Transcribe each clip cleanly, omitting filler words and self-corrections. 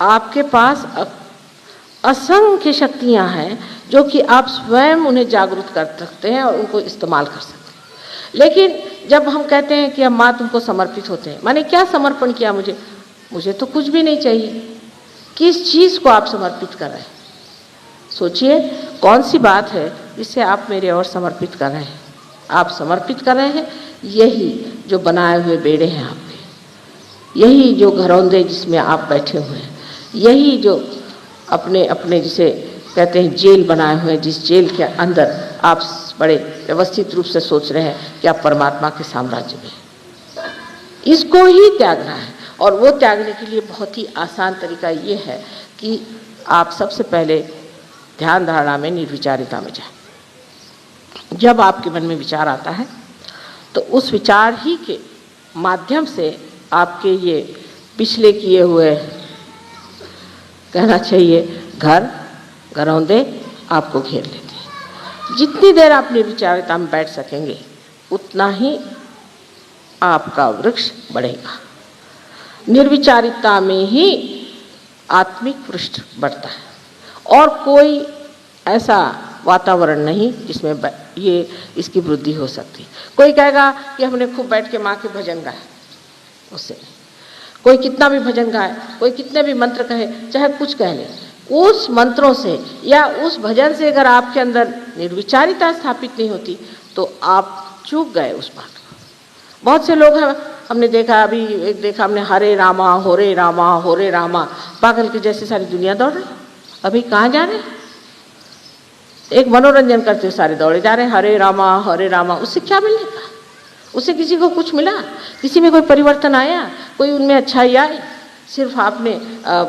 आपके पास असंख्य शक्तियां हैं जो कि आप स्वयं उन्हें जागरूक कर सकते हैं और उनको इस्तेमाल कर सकते हैं। लेकिन जब हम कहते हैं कि हम माँ तुमको समर्पित होते हैं, मैंने क्या समर्पण किया, मुझे तो कुछ भी नहीं चाहिए। किस चीज़ को आप समर्पित कर रहे हैं? सोचिए कौन सी बात है जिससे आप मेरे और समर्पित कर रहे हैं। आप समर्पित कर रहे हैं यही जो बनाए हुए बेड़े हैं आपके, यही जो घरौंदे जिसमें आप बैठे हुए हैं, यही जो अपने अपने जिसे कहते हैं जेल बनाए हुए हैं, जिस जेल के अंदर आप बड़े व्यवस्थित रूप से सोच रहे हैं कि आप परमात्मा के साम्राज्य में, इसको ही त्यागना है। और वो त्यागने के लिए बहुत ही आसान तरीका ये है कि आप सबसे पहले ध्यान धारणा में निर्विचारिता में जाएं। जब आपके मन में विचार आता है तो उस विचार ही के माध्यम से आपके ये पिछले किए हुए, कहना चाहिए घरौंदे आपको घेर लेते हैं। जितनी देर आप निर्विचारिता में बैठ सकेंगे उतना ही आपका वृक्ष बढ़ेगा। निर्विचारिता में ही आत्मिक वृक्ष बढ़ता है और कोई ऐसा वातावरण नहीं जिसमें ये इसकी वृद्धि हो सकती। कोई कहेगा कि हमने खूब बैठ के माँ के भजन गाए, उससे नहीं। कोई कितना भी भजन गाए, कोई कितने भी मंत्र कहे, चाहे कुछ कह ले, उस मंत्रों से या उस भजन से अगर आपके अंदर निर्विचारिता स्थापित नहीं होती तो आप चूक गए उस बात को। बहुत से लोग हैं, हमने देखा, अभी एक देखा हमने, हरे रामा होरे रामा होरे रामा, पागल के जैसे सारी दुनिया दौड़ रही। अभी कहाँ जा रहे हैं? एक मनोरंजन करते हुए सारे दौड़े जा रहे हैं, हरे रामा। उससे क्या मिलने का? उससे किसी को कुछ मिला? किसी में कोई परिवर्तन आया? कोई उनमें अच्छाई आई? सिर्फ आपने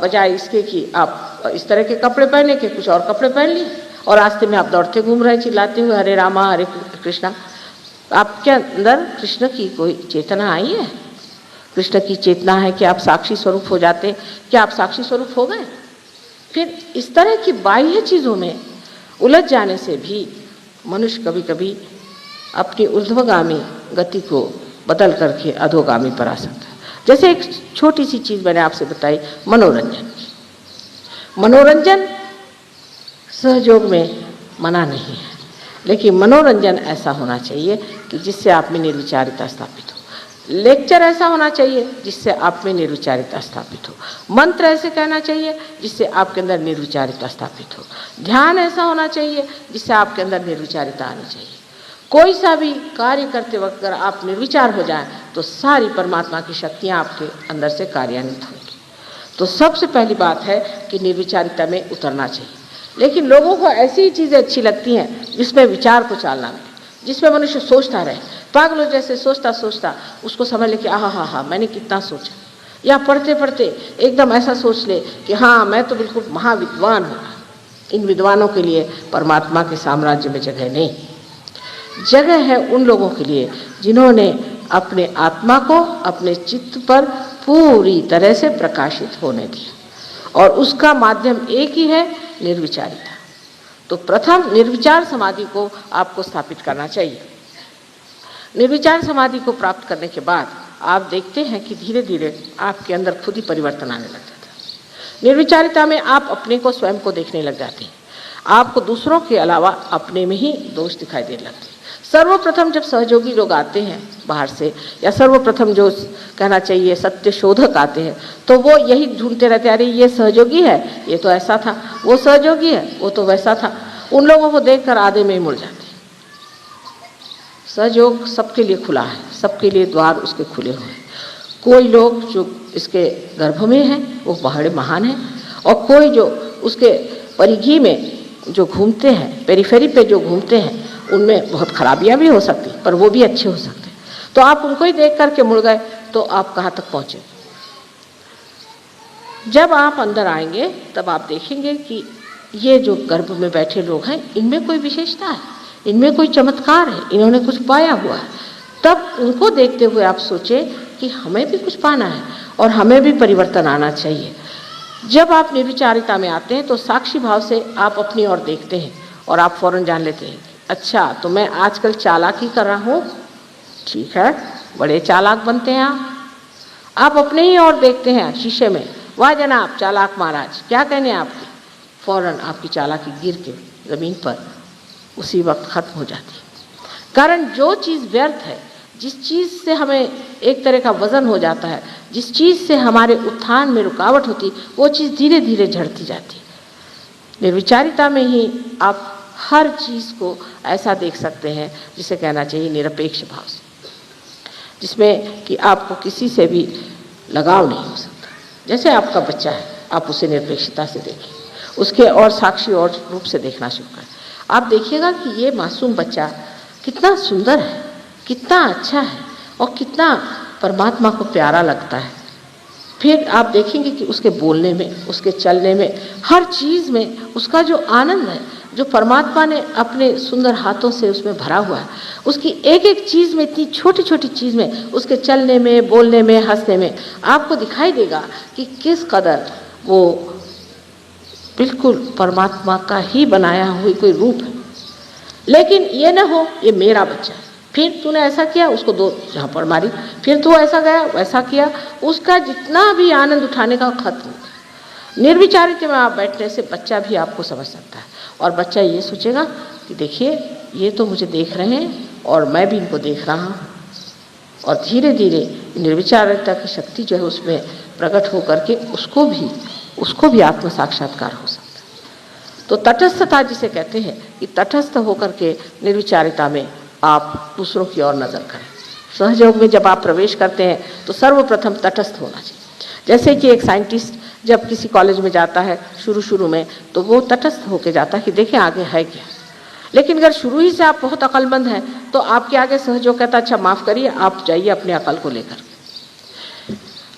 बजाय इसके कि आप इस तरह के कपड़े पहने के कुछ और कपड़े पहन लिए और रास्ते में आप दौड़ते घूम रहे चिल्लाते हुए हरे रामा हरे कृष्णा। आपके अंदर कृष्ण की कोई चेतना आई है? कृष्ण की चेतना है कि आप साक्षी स्वरूप हो जाते, क्या आप साक्षी स्वरूप हो गए? फिर इस तरह की बाह्य चीज़ों में उलझ जाने से भी मनुष्य कभी कभी अपनी ऊर्ध्वगामी गति को बदल करके अधोगामी पर आ सकता है। जैसे एक छोटी सी चीज़ मैंने आपसे बताई, मनोरंजन सहयोग में मना नहीं है, लेकिन मनोरंजन ऐसा होना चाहिए कि जिससे आप में निर्विचारिता स्थापित हो। लेक्चर ऐसा होना चाहिए जिससे आप में निर्विचारिता स्थापित हो। मंत्र ऐसे कहना चाहिए जिससे आपके अंदर निर्विचारिता स्थापित हो। ध्यान ऐसा होना चाहिए जिससे आपके अंदर निर्विचारिता आनी चाहिए। कोई सा भी कार्य करते वक्त अगर आप निर्विचार हो जाएं तो सारी परमात्मा की शक्तियाँ आपके अंदर से कार्यान्वित होंगी। तो सबसे पहली बात है कि निर्विचारिता में उतरना चाहिए। लेकिन लोगों को ऐसी चीज़ें अच्छी लगती हैं जिसमें विचार को चालना मिले, जिसमें मनुष्य सोचता रहे, पागलों जैसे सोचता सोचता उसको समझ ले कि हा मैंने कितना सोचा, या पढ़ते पढ़ते एकदम ऐसा सोच ले कि हाँ मैं तो बिल्कुल महाविद्वान हूँ। इन विद्वानों के लिए परमात्मा के साम्राज्य में जगह नहीं। जगह है उन लोगों के लिए जिन्होंने अपने आत्मा को अपने चित्त पर पूरी तरह से प्रकाशित होने दिया, और उसका माध्यम एक ही है, निर्विचारिता। तो प्रथम निर्विचार समाधि को आपको स्थापित करना चाहिए। निर्विचार समाधि को प्राप्त करने के बाद आप देखते हैं कि धीरे धीरे आपके अंदर खुद ही परिवर्तन आने लग जाता है। निर्विचारिता में आप अपने को स्वयं को देखने लग जाते हैं। आपको दूसरों के अलावा अपने में ही दोष दिखाई देने लगते हैं। सर्वप्रथम जब सहयोगी लोग आते हैं बाहर से, या सर्वप्रथम जो कहना चाहिए सत्य शोधक आते हैं, तो वो यही ढूंढते रहते हैं, अरे ये सहयोगी है, ये तो ऐसा था, वो सहयोगी है, वो तो वैसा था। उन लोगों को देखकर आधे में ही मुड़ जाते हैं। सहयोग सबके लिए खुला है, सबके लिए द्वार उसके खुले हुए हैं। कोई लोग जो इसके गर्भ में हैं वो बड़े महान हैं, और कोई जो उसके परिधि में जो घूमते हैं, पेरीफेरी पे जो घूमते हैं, उनमें बहुत खराबियां भी हो सकती, पर वो भी अच्छे हो सकते हैं। तो आप उनको ही देख करके मुड़ गए तो आप कहाँ तक पहुँचे? जब आप अंदर आएंगे तब आप देखेंगे कि ये जो गर्भ में बैठे लोग हैं, इनमें कोई विशेषता है, इनमें कोई चमत्कार है, इन्होंने कुछ पाया हुआ है। तब उनको देखते हुए आप सोचे कि हमें भी कुछ पाना है और हमें भी परिवर्तन आना चाहिए। जब आप निर्विचारिता में आते हैं तो साक्षी भाव से आप अपनी ओर देखते हैं और आप फौरन जान लेते हैं, अच्छा तो मैं आजकल चालाकी कर रहा हूँ, ठीक है, बड़े चालाक बनते हैं आप अपने ही ओर देखते हैं शीशे में, वाह जनाब चालाक महाराज, क्या कहने हैं आपके, फौरन आपकी चालाकी गिर के ज़मीन पर उसी वक्त खत्म हो जाती है। कारण जो चीज़ व्यर्थ है, जिस चीज़ से हमें एक तरह का वज़न हो जाता है, जिस चीज़ से हमारे उत्थान में रुकावट होती, वो चीज़ धीरे धीरे झड़ती जाती है। निर्विचारिता में ही आप हर चीज़ को ऐसा देख सकते हैं जिसे कहना चाहिए निरपेक्ष भाव से, जिसमें कि आपको किसी से भी लगाव नहीं हो सकता। जैसे आपका बच्चा है, आप उसे निरपेक्षता से देखें, उसके और साक्षी और रूप से देखना शुरू करें। आप देखिएगा कि ये मासूम बच्चा कितना सुंदर है, कितना अच्छा है और कितना परमात्मा को प्यारा लगता है। फिर आप देखेंगे कि उसके बोलने में, उसके चलने में, हर चीज़ में उसका जो आनंद है, जो परमात्मा ने अपने सुंदर हाथों से उसमें भरा हुआ है, उसकी एक एक चीज़ में, इतनी छोटी छोटी चीज़ में, उसके चलने में, बोलने में, हंसने में आपको दिखाई देगा कि किस कदर वो बिल्कुल परमात्मा का ही बनाया हुआ कोई रूप है। लेकिन ये ना हो ये मेरा बच्चा है, फिर तूने ऐसा किया, उसको 2 झापड़ मारी, फिर तू ऐसा गया, वैसा किया, उसका जितना भी आनंद उठाने का खत्म हो गया। निर्विचारिता में आप बैठने से बच्चा भी आपको समझ सकता है और बच्चा ये सोचेगा कि देखिए ये तो मुझे देख रहे हैं और मैं भी इनको देख रहा हूँ, और धीरे धीरे निर्विचारिता की शक्ति जो है उसमें प्रकट हो करके उसको भी आत्म साक्षात्कार हो सकता है। तो तटस्थता जिसे कहते हैं कि तटस्थ होकर के निर्विचारिता में आप दूसरों की ओर नज़र करें। सहयोग में जब आप प्रवेश करते हैं तो सर्वप्रथम तटस्थ होना चाहिए। जैसे कि एक साइंटिस्ट जब किसी कॉलेज में जाता है शुरू में, तो वो तटस्थ होकर जाता है कि देखें आगे है क्या। लेकिन अगर शुरू ही से आप बहुत अक्लमंद हैं तो आपके आगे सहयोग कहता अच्छा माफ़ करिए, आप जाइए अपने अकल को लेकर।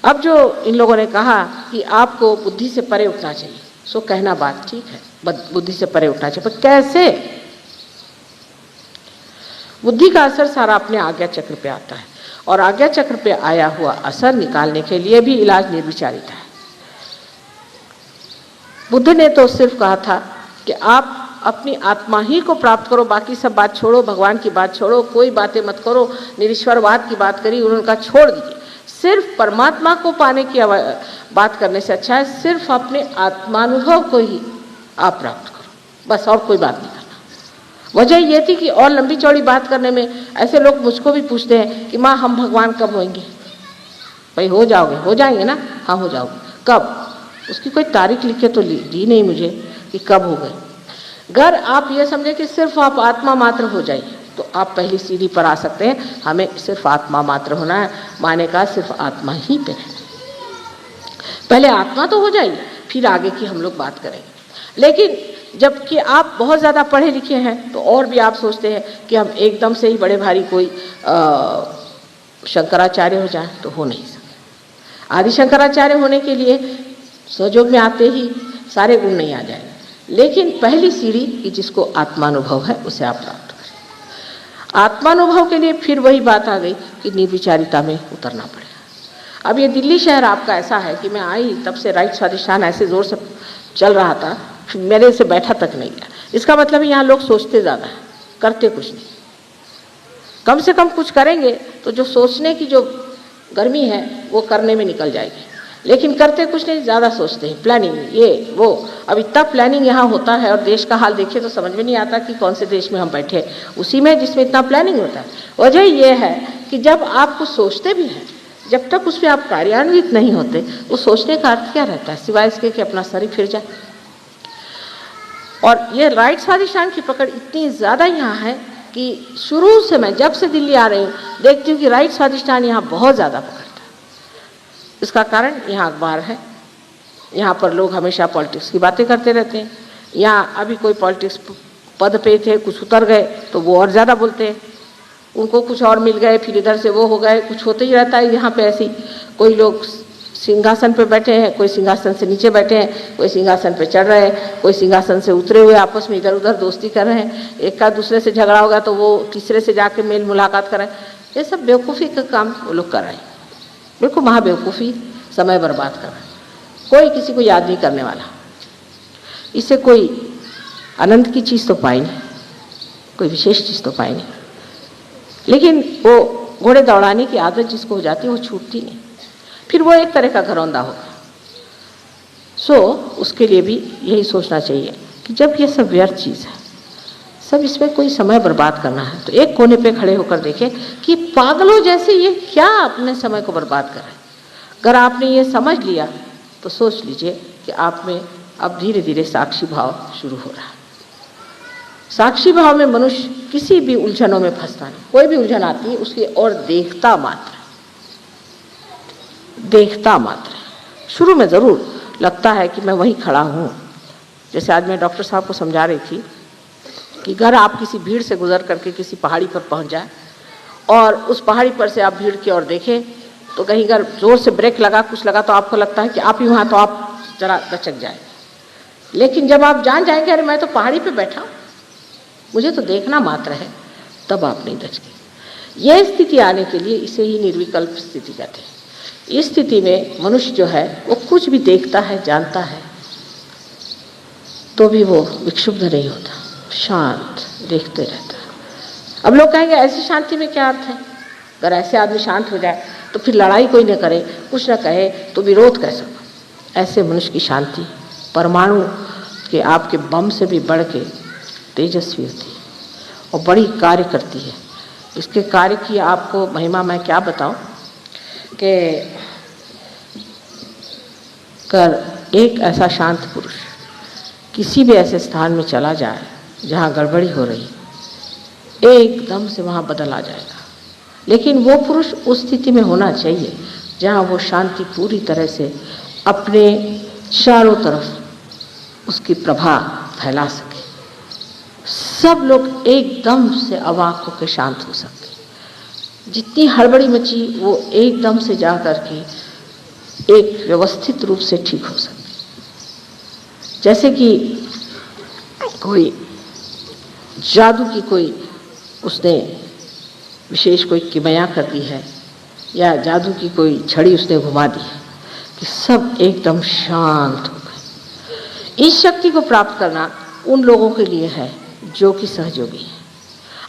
अब जो इन लोगों ने कहा कि आपको बुद्धि से परे उठना चाहिए, सो कहना बात ठीक है, बुद्धि से परे उठना चाहिए, पर कैसे? बुद्धि का असर सारा अपने आज्ञा चक्र पे आता है और आज्ञा चक्र पे आया हुआ असर निकालने के लिए भी इलाज निर्विचारिता है। बुद्ध ने तो सिर्फ कहा था कि आप अपनी आत्मा ही को प्राप्त करो, बाकी सब बात छोड़ो, भगवान की बात छोड़ो, कोई बातें मत करो, निरीश्वरवाद की बात करी उन्होंने कहा छोड़ दीजिए। सिर्फ परमात्मा को पाने की बात करने से अच्छा है सिर्फ अपने आत्मानुभव को ही आप प्राप्त करो, बस और कोई बात नहीं करना। वजह ये थी कि और लंबी चौड़ी बात करने में ऐसे लोग मुझको भी पूछते हैं कि माँ हम भगवान कब होंगे? भाई हो जाओगे, हो जाएंगे ना? हाँ हो जाओगे। कब? उसकी कोई तारीख लिख के तो दी नहीं मुझे कि कब हो गए। अगर आप ये समझे कि सिर्फ आप आत्मा मात्र हो जाइए तो आप पहली सीढ़ी पर आ सकते हैं। हमें सिर्फ आत्मा मात्र होना है, माने का सिर्फ आत्मा ही पे है। पहले आत्मा तो हो जाइए, फिर आगे की हम लोग बात करेंगे। लेकिन जबकि आप बहुत ज़्यादा पढ़े लिखे हैं तो और भी आप सोचते हैं कि हम एकदम से ही बड़े भारी कोई शंकराचार्य हो जाए, तो हो नहीं सकता। आदि शंकराचार्य होने के लिए सहयोग में आते ही सारे गुण नहीं आ जाएंगे, लेकिन पहली सीढ़ी कि जिसको आत्मानुभव है उसे आप प्राप्त करें। आत्मानुभव के लिए फिर वही बात आ गई कि निर्विचारिता में उतरना पड़ेगा। अब ये दिल्ली शहर आपका ऐसा है कि मैं आई तब से राइट स्वाधिष्ठान ऐसे ज़ोर से चल रहा था, मेरे से बैठा तक नहीं गया। इसका मतलब यहाँ लोग सोचते ज़्यादा हैं, करते कुछ नहीं। कम से कम कुछ करेंगे तो जो सोचने की जो गर्मी है वो करने में निकल जाएगी, लेकिन करते कुछ नहीं, ज़्यादा सोचते हैं, प्लानिंग ये वो। अब इतना प्लानिंग यहाँ होता है और देश का हाल देखिए तो समझ में नहीं आता कि कौन से देश में हम बैठे उसी में जिसमें इतना प्लानिंग होता है। वजह ये है कि जब आप कुछ सोचते भी हैं, जब तक उसमें आप कार्यान्वित नहीं होते, उस सोचने का अर्थ क्या रहता है सिवाय इसके कि अपना शरीर फिर जाए। और ये राइट स्वाधिष्ठान की पकड़ इतनी ज़्यादा यहाँ है कि शुरू से मैं जब से दिल्ली आ रही हूँ देखती हूँ कि राइट स्वाधिष्ठान यहाँ बहुत ज़्यादा पकड़ता है। इसका कारण यहाँ अखबार है, यहाँ पर लोग हमेशा पॉलिटिक्स की बातें करते रहते हैं। यहाँ अभी कोई पॉलिटिक्स पद पे थे, कुछ उतर गए तो वो और ज़्यादा बोलते हैं, उनको कुछ और मिल गए, फिर इधर से वो हो गए, कुछ होते ही रहता है यहाँ पे। ऐसी कोई लोग सिंहासन पे बैठे हैं, कोई सिंहासन से नीचे बैठे हैं, कोई सिंहासन पे चढ़ रहे हैं, कोई सिंहासन से उतरे हुए आपस में इधर उधर दोस्ती कर रहे हैं। एक का दूसरे से झगड़ा होगा तो वो तीसरे से जाके मेल मुलाकात कर रहे हैं। ये सब बेवकूफ़ी का काम वो लोग कर रहे हैं। बिल्कुल महाबेवकूफ़ी, समय बर्बाद कर रहा है। कोई किसी को याद नहीं करने वाला, इससे कोई आनंद की चीज़ तो पाई नहीं, कोई विशेष चीज़ तो पाई नहीं। लेकिन वो घोड़े दौड़ाने की आदत जिसको हो जाती है वो छूटती नहीं, फिर वो एक तरह का घरौंदा होगा। उसके लिए भी यही सोचना चाहिए कि जब ये सब व्यर्थ चीज़ है, सब इसमें कोई समय बर्बाद करना है, तो एक कोने पे खड़े होकर देखें कि पागलों जैसे ये क्या अपने समय को बर्बाद कर रहे हैं। अगर आपने ये समझ लिया तो सोच लीजिए कि आप में अब धीरे धीरे साक्षी भाव शुरू हो रहा है। साक्षी भाव में मनुष्य किसी भी उलझनों में फंसता नहीं, कोई भी उलझन आती है उसकी और देखता मात्र है। शुरू में ज़रूर लगता है कि मैं वहीं खड़ा हूँ। जैसे आज मैं डॉक्टर साहब को समझा रही थी कि अगर आप किसी भीड़ से गुजर करके किसी पहाड़ी पर पहुँच जाए और उस पहाड़ी पर से आप भीड़ की ओर देखें तो कहीं अगर जोर से ब्रेक लगा, कुछ लगा, तो आपको लगता है कि आप ही वहाँ, तो आप जरा दचक जाए। लेकिन जब आप जान जाएंगे अरे मैं तो पहाड़ी पे बैठा हूँ, मुझे तो देखना मात्र है, तब आप नहीं दचके। यह स्थिति आने के लिए इसे ही निर्विकल्प स्थिति कहते हैं। इस स्थिति में मनुष्य जो है वो कुछ भी देखता है, जानता है, तो भी वो विक्षुब्ध नहीं होता, शांत देखते रहता है। अब लोग कहेंगे ऐसी शांति में क्या अर्थ है? अगर ऐसे आदमी शांत हो जाए तो फिर लड़ाई कोई न करे, कुछ न कहे, तो विरोध कैसे होगा? ऐसे मनुष्य की शांति परमाणु के आपके बम से भी बढ़ के तेजस्वी होती है और बड़ी कार्य करती है। इसके कार्य की आपको महिमा मैं क्या बताऊं कि एक ऐसा शांत पुरुष किसी भी ऐसे स्थान में चला जाए जहाँ गड़बड़ी हो रही, एकदम से वहाँ बदल आ जाएगा। लेकिन वो पुरुष उस स्थिति में होना चाहिए जहाँ वो शांति पूरी तरह से अपने चारों तरफ उसकी प्रभा फैला सके, सब लोग एकदम से अवाक होकर शांत हो सके। जितनी हड़बड़ी मची वो एकदम से जा करके एक व्यवस्थित रूप से ठीक हो सके। जैसे कि कोई जादू की कोई उसने विशेष कोई किमया कर दी है या जादू की कोई छड़ी उसने घुमा दी है कि सब एकदम शांत हो गए। इस शक्ति को प्राप्त करना उन लोगों के लिए है जो कि सहयोगी है।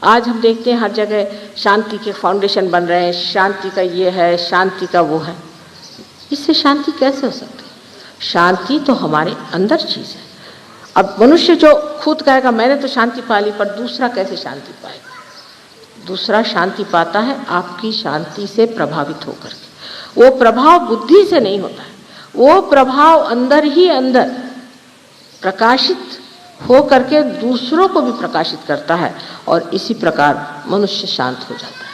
आज हम देखते हैं हर जगह शांति के फाउंडेशन बन रहे हैं, शांति का ये है, शांति का वो है। इससे शांति कैसे हो सकती है? शांति तो हमारे अंदर चीज़ है। अब मनुष्य जो खुद कहेगा मैंने तो शांति पा ली, पर दूसरा कैसे शांति पाएगा? दूसरा शांति पाता है आपकी शांति से प्रभावित होकर के। वो प्रभाव बुद्धि से नहीं होता है, वो प्रभाव अंदर ही अंदर प्रकाशित हो करके दूसरों को भी प्रकाशित करता है और इसी प्रकार मनुष्य शांत हो जाता है।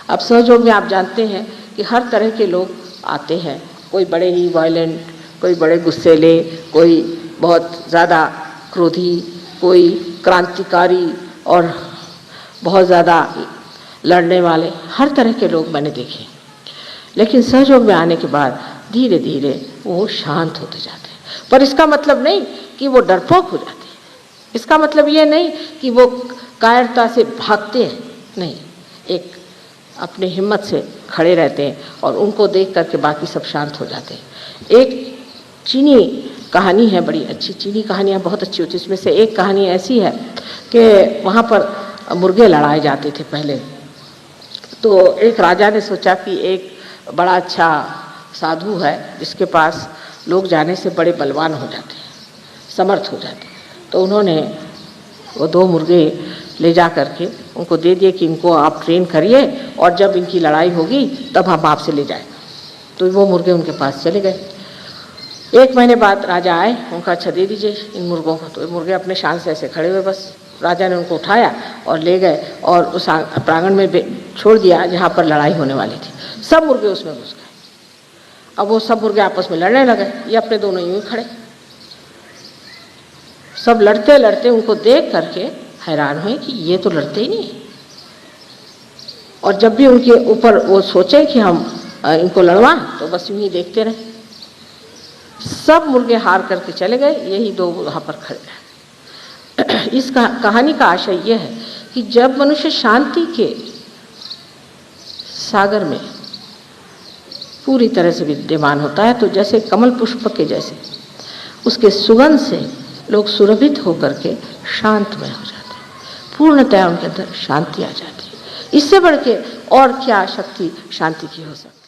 अब सहयोग में आप जानते हैं कि हर तरह के लोग आते हैं, कोई बड़े ही वायलेंट, कोई बड़े गुस्सेले, कोई बहुत ज़्यादा क्रोधी, कोई क्रांतिकारी और बहुत ज़्यादा लड़ने वाले, हर तरह के लोग मैंने देखे। लेकिन सहयोग में आने के बाद धीरे धीरे वो शांत होते जाते हैं। पर इसका मतलब नहीं कि वो डरपोक हो जाते हैं, इसका मतलब ये नहीं कि वो कायरता से भागते हैं, नहीं, एक अपने हिम्मत से खड़े रहते हैं और उनको देख करके बाकी सब शांत हो जाते हैं। एक चीनी कहानी है, बड़ी अच्छी, चीनी कहानियाँ बहुत अच्छी होती है। इसमें से एक कहानी ऐसी है कि वहाँ पर मुर्गे लड़ाए जाते थे पहले। तो एक राजा ने सोचा कि एक बड़ा अच्छा साधु है जिसके पास लोग जाने से बड़े बलवान हो जाते हैं, समर्थ हो जाते हैं। तो उन्होंने वो 2 मुर्गे ले जा करके उनको दे दिए कि इनको आप ट्रेन करिए और जब इनकी लड़ाई होगी तब हम आपसे ले जाएंगे। तो वो मुर्गे उनके पास चले गए। 1 महीने बाद राजा आए, उनका अच्छा दे दीजिए इन मुर्गों को। तो मुर्गे अपने शान से ऐसे खड़े हुए, बस राजा ने उनको उठाया और ले गए और उस प्रांगण में छोड़ दिया जहाँ पर लड़ाई होने वाली थी। सब मुर्गे उसमें घुस गए। अब वो सब मुर्गे आपस में लड़ने लगे, ये अपने दोनों यूं ही खड़े। सब लड़ते लड़ते उनको देख करके हैरान हुए कि ये तो लड़ते ही नहीं। और जब भी उनके ऊपर वो सोचे कि हम इनको लड़वा, तो बस यूं ही देखते रहे। सब मुर्गे हार करके चले गए, यही 2 वहाँ पर खड़े रहे। इस कहानी का आशय यह है कि जब मनुष्य शांति के सागर में पूरी तरह से विद्यमान होता है। तो जैसे कमल पुष्प के जैसे उसके सुगंध से लोग सुरभित होकर के शांतमय हो जाते हैं, पूर्णतया उनके अंदर शांति आ जाती है। इससे बढ़ के और क्या शक्ति शांति की हो सकती है।